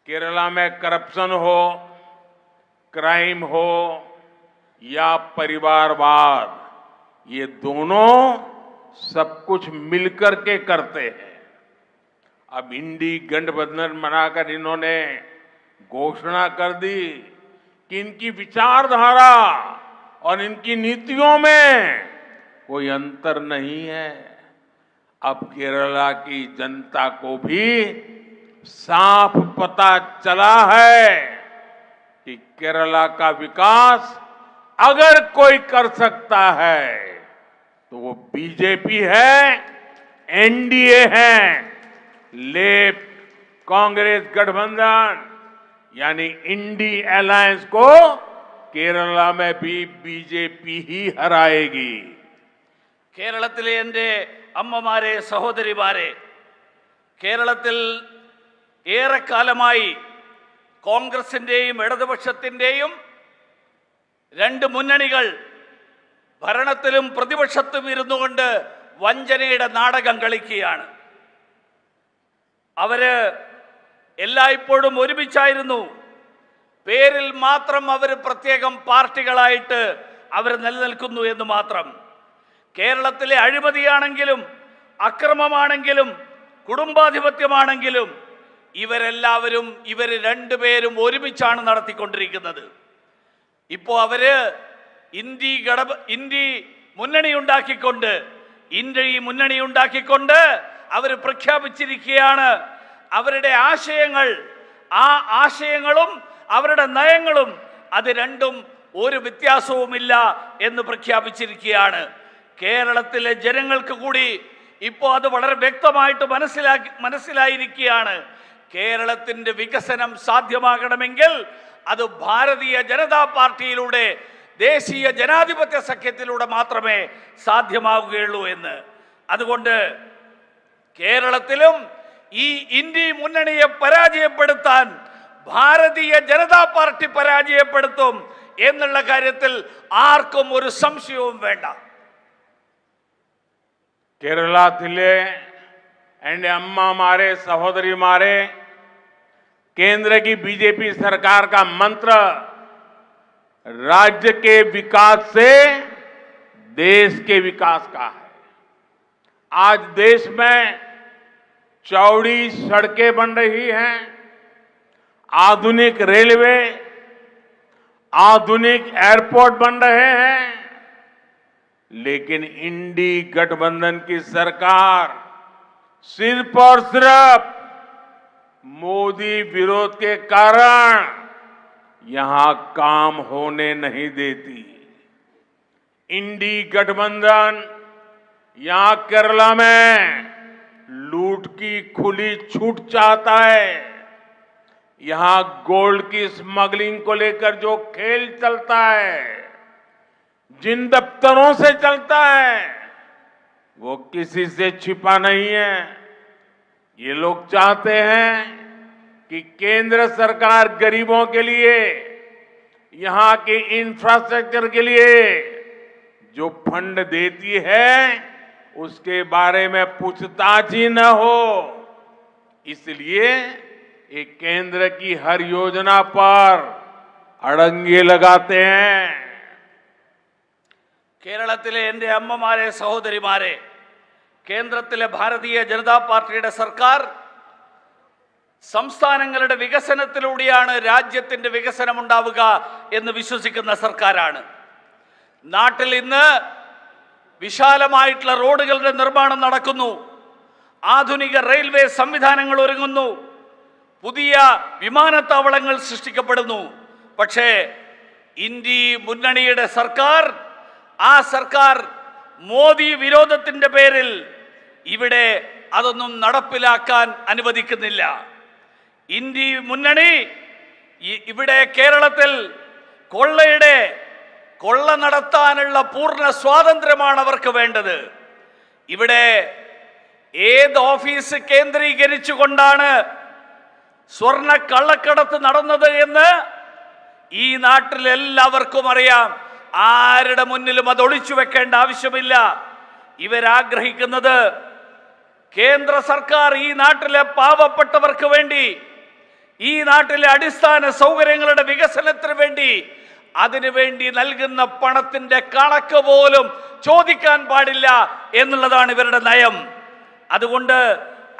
केरला में करप्शन हो, क्राइम हो या परिवारवाद, ये दोनों सब कुछ मिलकर के करते हैं। अब इंडी गठबंधन बनाकर इन्होंने घोषणा कर दी कि इनकी विचारधारा और इनकी नीतियों में कोई अंतर नहीं है। अब केरला की जनता को भी साफ पता चला है कि केरला का विकास अगर कोई कर सकता है तो वो बीजेपी है, एनडीए है। लेफ्ट कांग्रेस गठबंधन यानी इंडी अलायंस को केरला में भी बीजेपी ही हराएगी। കേരളത്തിലെ എൻ്റെ അമ്മമാരെ, സഹോദരിമാരെ, കേരളത്തിൽ ഏറെക്കാലമായി കോൺഗ്രസിൻ്റെയും ഇടതുപക്ഷത്തിൻ്റെയും രണ്ട് മുന്നണികൾ ഭരണത്തിലും പ്രതിപക്ഷത്തും ഇരുന്നുകൊണ്ട് വഞ്ചനയുടെ നാടകം കളിക്കുകയാണ്. അവര് എല്ലായ്പ്പോഴും ഒരുമിച്ചായിരുന്നു. പേരിൽ മാത്രം അവർ പ്രത്യേകം പാർട്ടികളായിട്ട് അവർ നിലനിൽക്കുന്നു എന്ന് മാത്രം. കേരളത്തിലെ അഴിമതിയാണെങ്കിലും, അക്രമമാണെങ്കിലും, കുടുംബാധിപത്യമാണെങ്കിലും ഇവരെല്ലാവരും, ഇവർ രണ്ടുപേരും ഒരുമിച്ചാണ് നടത്തിക്കൊണ്ടിരിക്കുന്നത്. ഇപ്പോൾ അവര് ഇന്ത്യ മുന്നണി ഉണ്ടാക്കിക്കൊണ്ട് അവർ പ്രഖ്യാപിച്ചിരിക്കുകയാണ് അവരുടെ ആശയങ്ങൾ. ആ ആശയങ്ങളും അവരുടെ നയങ്ങളും അത് രണ്ടും ഒരു വ്യത്യാസവുമില്ല എന്ന് പ്രഖ്യാപിച്ചിരിക്കുകയാണ്. കേരളത്തിലെ ജനങ്ങൾക്ക് കൂടി ഇപ്പോൾ അത് വളരെ വ്യക്തമായിട്ട് മനസ്സിലായിരിക്കുകയാണ്. കേരളത്തിന്റെ വികസനം സാധ്യമാകണമെങ്കിൽ അത് ഭാരതീയ ജനതാ പാർട്ടിയിലൂടെ, ദേശീയ ജനാധിപത്യ സഖ്യത്തിലൂടെ മാത്രമേ സാധ്യമാവുകയുള്ളൂ എന്ന്. അതുകൊണ്ട് കേരളത്തിലും ഈ ഇന്ത്യ മുന്നണിയെ പരാജയപ്പെടുത്താൻ ഭാരതീയ ജനതാ പാർട്ടി പരാജയപ്പെടുത്തും എന്നുള്ള കാര്യത്തിൽ ആർക്കും ഒരു സംശയവും വേണ്ട. കേരളത്തിലെ എൻ്റെ അമ്മമാരെ, സഹോദരിമാരെ, केंद्र की बीजेपी सरकार का मंत्र राज्य के विकास से देश के विकास का है। आज देश में चौड़ी सड़कें बन रही हैं, आधुनिक रेलवे, आधुनिक एयरपोर्ट बन रहे हैं, लेकिन इंडी गठबंधन की सरकार सिर्फ और सिर्फ मोदी विरोध के कारण यहां काम होने नहीं देती। इंडी गठबंधन यहां केरला में लूट की खुली छूट चाहता है। यहां गोल्ड की स्मगलिंग को लेकर जो खेल चलता है, जिन दफ्तरों से चलता है, वो किसी से छिपा नहीं है। ये लोग चाहते हैं कि केंद्र सरकार गरीबों के लिए, यहां के इंफ्रास्ट्रक्चर के लिए जो फंड देती है उसके बारे में पूछताछ ही न हो। इसलिए ये केंद्र की हर योजना पर अड़ंगे लगाते हैं। കേരളത്തിലെ എൻ്റെ അമ്മമാരെ, സഹോദരിമാരെ, കേന്ദ്രത്തിലെ ഭാരതീയ ജനതാ പാർട്ടിയുടെ സർക്കാർ സംസ്ഥാനങ്ങളുടെ വികസനത്തിലൂടെയാണ് രാജ്യത്തിന്റെ വികസനം ഉണ്ടാവുക എന്ന് വിശ്വസിക്കുന്ന സർക്കാരാണ്. നാട്ടിൽ ഇന്ന് വിശാലമായിട്ടുള്ള റോഡുകളുടെ നിർമ്മാണം നടക്കുന്നു, ആധുനിക റെയിൽവേ സംവിധാനങ്ങൾ ഒരുങ്ങുന്നു, പുതിയ വിമാനത്താവളങ്ങൾ സൃഷ്ടിക്കപ്പെടുന്നു. പക്ഷേ ഇന്ത്യ മുന്നണിയുടെ സർക്കാർ, ആ സർക്കാർ മോദി വിരോധത്തിന്റെ പേരിൽ ഇവിടെ അതൊന്നും നടപ്പിലാക്കാൻ അനുവദിക്കുന്നില്ല. ഇന്ത്യ മുന്നണി ഇവിടെ കേരളത്തിൽ കൊള്ള നടത്താനുള്ള പൂർണ്ണ സ്വാതന്ത്ര്യമാണ് അവർക്ക് വേണ്ടത്. ഇവിടെ ഏത് ഓഫീസ് കേന്ദ്രീകരിച്ചുകൊണ്ടാണ് സ്വർണ്ണ കള്ളക്കടത്ത് നടന്നത് എന്ന് ഈ നാട്ടിൽ എല്ലാവർക്കും അറിയാം. ആരുടെ മുന്നിലും അത് ഒളിച്ചു വെക്കേണ്ട ആവശ്യമില്ല. ഇവരാഗ്രഹിക്കുന്നത് കേന്ദ്ര സർക്കാർ ഈ നാട്ടിലെ പാവപ്പെട്ടവർക്ക് വേണ്ടി, ഈ നാട്ടിലെ അടിസ്ഥാന സൗകര്യങ്ങളുടെ വികസനത്തിന് വേണ്ടി, അതിനുവേണ്ടി നൽകുന്ന പണത്തിന്റെ കണക്ക് പോലും ചോദിക്കാൻ പാടില്ല എന്നുള്ളതാണ് ഇവരുടെ നയം. അതുകൊണ്ട്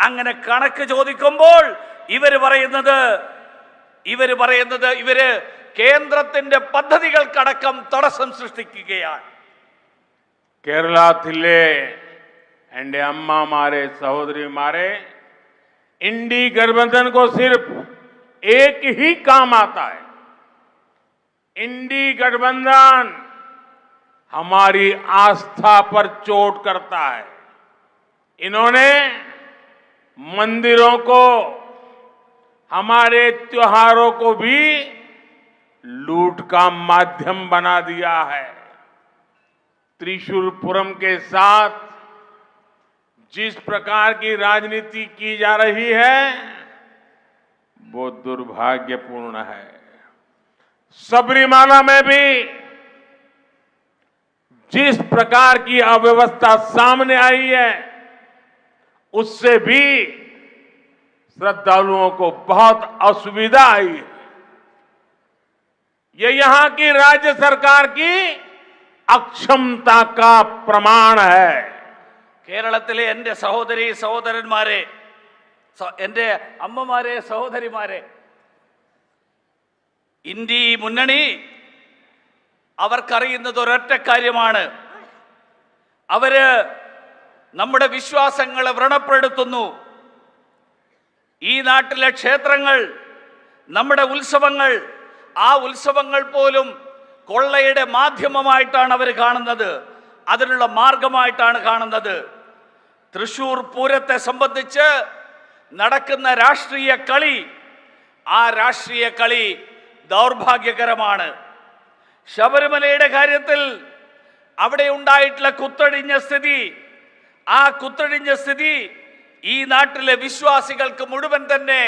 അങ്ങനെ കണക്ക് ചോദിക്കുമ്പോൾ ഇവര് പറയുന്നത് ഇവര് കേന്ദ്രത്തിന്റെ പദ്ധതികൾക്കടക്കം തടസ്സം സൃഷ്ടിക്കുകയാണ്. കേരളത്തിലെ എൻ്റെ അമ്മമാരെ, സഹോദരിമാരെ, इंडी गठबंधन को सिर्फ एक ही काम आता है। इंडी गठबंधन हमारी आस्था पर चोट करता है। इन्होंने मंदिरों को, हमारे त्योहारों को भी लूट का माध्यम बना दिया है। त्रिशूलपुरम के साथ जिस प्रकार की राजनीति की जा रही है वो दुर्भाग्यपूर्ण है। सबरीमाला में भी जिस प्रकार की अव्यवस्था सामने आई है उससे भी श्रद्धालुओं को बहुत असुविधा आई है। ये यहां की राज्य सरकार की अक्षमता का प्रमाण है। കേരളത്തിലെ എൻ്റെ സഹോദരി സഹോദരന്മാരെ, എൻ്റെ അമ്മമാരെ, സഹോദരിമാരെ, ഇന്ത്യ മുന്നണി അവർക്കറിയുന്നത് ഒരൊറ്റ കാര്യമാണ്. അവര് നമ്മുടെ വിശ്വാസങ്ങളെ വ്രണപ്പെടുത്തുന്നു. ഈ നാട്ടിലെ ക്ഷേത്രങ്ങൾ, നമ്മുടെ ഉത്സവങ്ങൾ, ആ ഉത്സവങ്ങൾ പോലും കൊള്ളയുടെ മാധ്യമമായിട്ടാണ് അവർ കാണുന്നത്, അതിനുള്ള മാർഗമായിട്ടാണ് കാണുന്നത്. തൃശൂർ പൂരത്തെ സംബന്ധിച്ച് നടക്കുന്ന രാഷ്ട്രീയ കളി, ആ രാഷ്ട്രീയ കളി ദൗർഭാഗ്യകരമാണ്. ശബരിമലയുടെ കാര്യത്തിൽ അവിടെ ഉണ്ടായിട്ടുള്ള കുത്തഴിഞ്ഞ സ്ഥിതി, ആ കുത്തഴിഞ്ഞ സ്ഥിതി ഈ നാട്ടിലെ വിശ്വാസികൾക്ക് മുഴുവൻ തന്നെ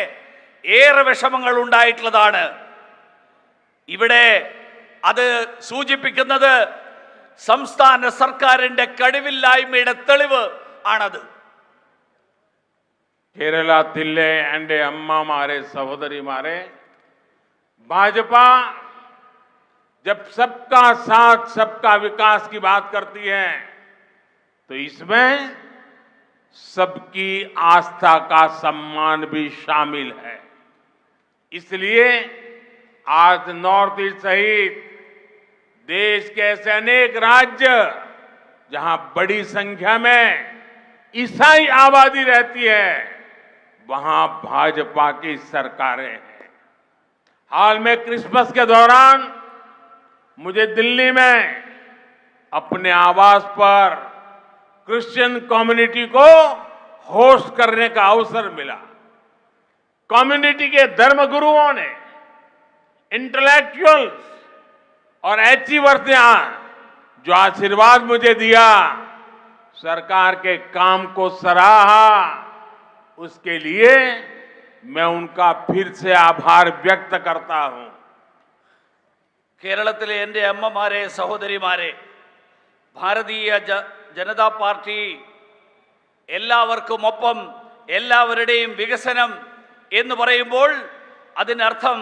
ഏറെ വിഷമങ്ങൾ ഉണ്ടായിട്ടുള്ളതാണ്. ഇവിടെ അത് സൂചിപ്പിക്കുന്നത് സംസ്ഥാന സർക്കാരിന്റെ കഴിവില്ലായ്മയുടെ തെളിവ് ആണത്. केरलातिल्ले एंडे अम्मा मारे सहोदरी मारे, भाजपा जब सबका साथ सबका विकास की बात करती है तो इसमें सबकी आस्था का सम्मान भी शामिल है। इसलिए आज नॉर्थ ईस्ट सहित देश के ऐसे अनेक राज्य जहां बड़ी संख्या में ईसाई आबादी रहती है, वहां भाजपा की सरकारें हैं। हाल में क्रिसमस के दौरान मुझे दिल्ली में अपने आवास पर क्रिश्चियन कम्युनिटी को होस्ट करने का अवसर मिला। कम्युनिटी के धर्मगुरुओं ने, इंटेलेक्चुअल्स और अचीवर्स ने जो आशीर्वाद मुझे दिया, सरकार के काम को सराहा, उसके लिए मैं उनका फिर से आभार व्यक्त करता हूं। കേരളത്തിലെ എൻ്റെ അമ്മമാരെ സഹോദരിമാരെ, ഭാരതീയ ജനതാ പാർട്ടി എല്ലാവർക്കുമൊപ്പം എല്ലാവരുടെയും വികസനം എന്ന് പറയുമ്പോൾ അതിനർത്ഥം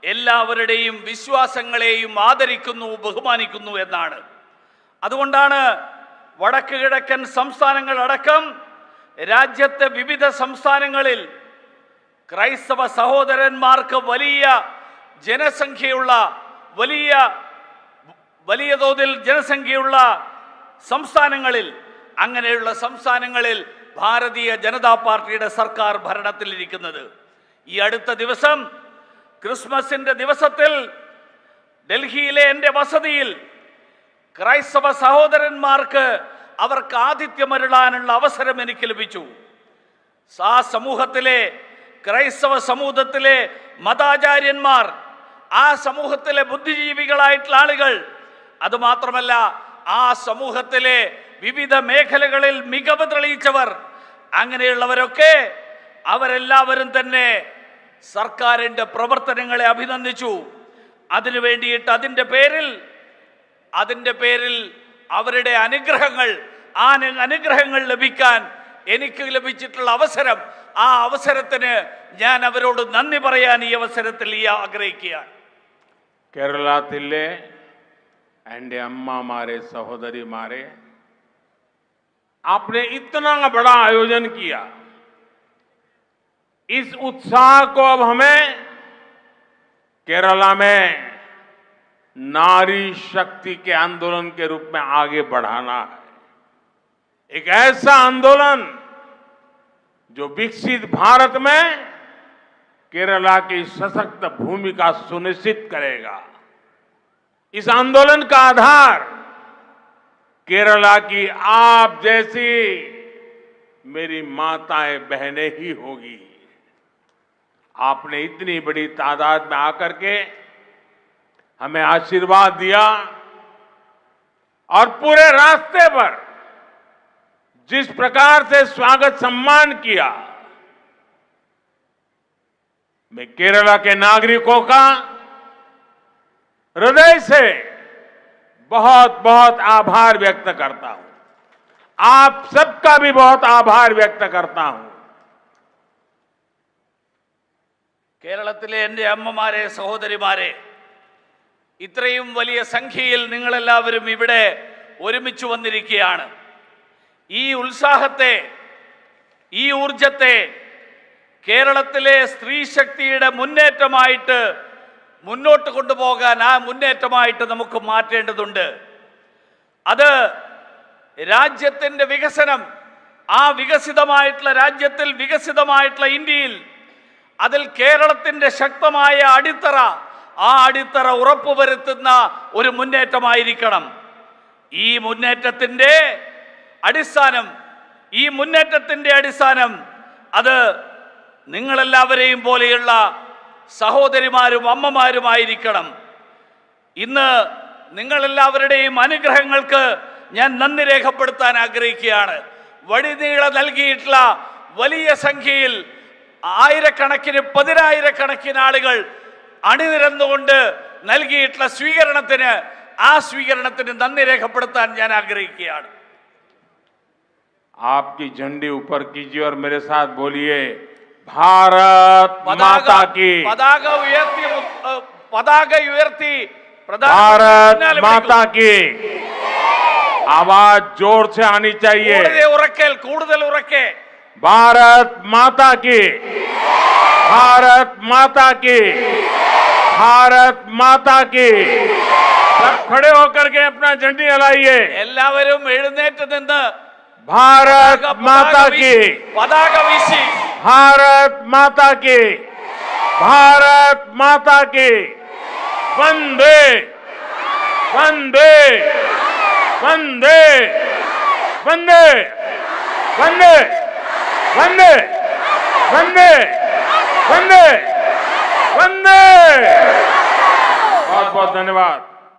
എല്ലാവരുടെയും വിശ്വാസങ്ങളെയും ആദരിക്കുന്നു, ബഹുമാനിക്കുന്നു എന്നാണ്. അതുകൊണ്ടാണ് വടക്ക് കിഴക്കൻ സംസ്ഥാനങ്ങളടക്കം രാജ്യത്തെ വിവിധ സംസ്ഥാനങ്ങളിൽ ക്രൈസ്തവ സഹോദരന്മാർക്ക് വലിയ ജനസംഖ്യയുള്ള വലിയ തോതിൽ ജനസംഖ്യയുള്ള സംസ്ഥാനങ്ങളിൽ, അങ്ങനെയുള്ള സംസ്ഥാനങ്ങളിൽ ഭാരതീയ ജനതാ പാർട്ടിയുടെ സർക്കാർ ഭരണത്തിലിരിക്കുന്നത്. ഈ അടുത്ത ദിവസം ക്രിസ്മസിന്റെ ദിവസത്തിൽ ഡൽഹിയിലെ എൻ്റെ വസതിയിൽ ക്രൈസ്തവ സഹോദരന്മാർക്ക് അവർക്ക് ആതിഥ്യമരുളാനുള്ള അവസരം എനിക്ക് ലഭിച്ചു. ആ സമൂഹത്തിലെ ക്രൈസ്തവ സമൂഹത്തിലെ മതാചാര്യന്മാർ, ആ സമൂഹത്തിലെ ബുദ്ധിജീവികളായിട്ടുള്ള ആളുകൾ, അതുമാത്രമല്ല ആ സമൂഹത്തിലെ വിവിധ മേഖലകളിൽ മികവ് തെളിയിച്ചവർ, അങ്ങനെയുള്ളവരൊക്കെ അവരെല്ലാവരും തന്നെ സർക്കാരിൻ്റെ പ്രവർത്തനങ്ങളെ അഭിനന്ദിച്ചു. അതിനു വേണ്ടിയിട്ട് അതിൻ്റെ പേരിൽ അവരുടെ അനുഗ്രഹങ്ങൾ, ആ അനുഗ്രഹങ്ങൾ ലഭിക്കാൻ എനിക്ക് ലഭിച്ചിട്ടുള്ള അവസരം, ആ അവസരത്തിന് ഞാൻ അവരോട് നന്ദി പറയാൻ ഈ അവസരത്തിൽ ആഗ്രഹിക്കുകയാണ്. കേരളത്തിലെ एंडे अम्मा मारे सहोदरी मारे, आपने इतना बड़ा आयोजन किया। इस उत्साह को अब हमें केरला में नारी शक्ति के आंदोलन के रूप में आगे बढ़ाना है। एक ऐसा आंदोलन जो विकसित भारत में केरला की सशक्त भूमिका सुनिश्चित करेगा। इस आंदोलन का आधार केरला की आप जैसी मेरी माताएं बहनें ही होगी। आपने इतनी बड़ी तादाद में आकर के हमें आशीर्वाद दिया और पूरे रास्ते पर जिस प्रकार से स्वागत सम्मान किया, मैं केरला के नागरिकों का हृदय से बहुत बहुत आभार व्यक्त करता हूं। आप सबका भी बहुत आभार व्यक्त करता हूं। കേരളത്തിലെ എൻ്റെ അമ്മമാരെ സഹോദരിമാരെ, ഇത്രയും വലിയ സംഖ്യയിൽ നിങ്ങളെല്ലാവരും ഇവിടെ ഒരുമിച്ച് വന്നിരിക്കുകയാണ്. ഈ ഉത്സാഹത്തെ, ഈ ഊർജത്തെ കേരളത്തിലെ സ്ത്രീ ശക്തിയുടെ മുന്നേറ്റമായിട്ട് മുന്നോട്ട് കൊണ്ടുപോകാൻ, ആ മുന്നേറ്റമായിട്ട് നമുക്ക് മാറ്റേണ്ടതുണ്ട്. അത് രാജ്യത്തിൻ്റെ വികസനം, ആ വികസിതമായിട്ടുള്ള രാജ്യത്തിൽ, വികസിതമായിട്ടുള്ള ഇന്ത്യയിൽ അതിൽ കേരളത്തിൻ്റെ ശക്തമായ അടിത്തറ, ആ അടിത്തറ ഉറപ്പുവരുത്തുന്ന ഒരു മുന്നേറ്റമായിരിക്കണം. ഈ മുന്നേറ്റത്തിന്റെ അടിസ്ഥാനം അത് നിങ്ങളെല്ലാവരെയും പോലെയുള്ള സഹോദരിമാരും അമ്മമാരുമായിരിക്കണം. ഇന്ന് നിങ്ങളെല്ലാവരുടെയും അനുഗ്രഹങ്ങൾക്ക് ഞാൻ നന്ദി രേഖപ്പെടുത്താൻ ആഗ്രഹിക്കുകയാണ്. വഴിനീളെ നൽകിയിട്ടുള്ള വലിയ സംഖ്യയിൽ ആയിരക്കണക്കിന് പതിനായിരക്കണക്കിന് ആളുകൾ അണിനിരന്നുകൊണ്ട് നൽകിയിട്ടുള്ള സ്വീകരണത്തിന് നന്ദി രേഖപ്പെടുത്താൻ ഞാൻ ആഗ്രഹിക്കുകയാണ്. आपकी झंडी ऊपर कीजिए और मेरे साथ बोलिए, भारत माता की। പതാക ഉയർത്തി भारत माता की आवाज जोर से आनी चाहिए। കൂടുതൽ ഉറക്കെ भारत माता की, भारत माता की, भारत माता की। सब खड़े होकर के अपना झंडी हिलाइए। എല്ലാവരും എഴുന്നേറ്റ് നിന്ന് भारत माता की, പതാക വീശി भारत माता की, भारत माता की। वंदे वंदे वंदे वंदे वंदे वंदे वंदे वंदे वंदे। बहुत बहुत धन्यवाद।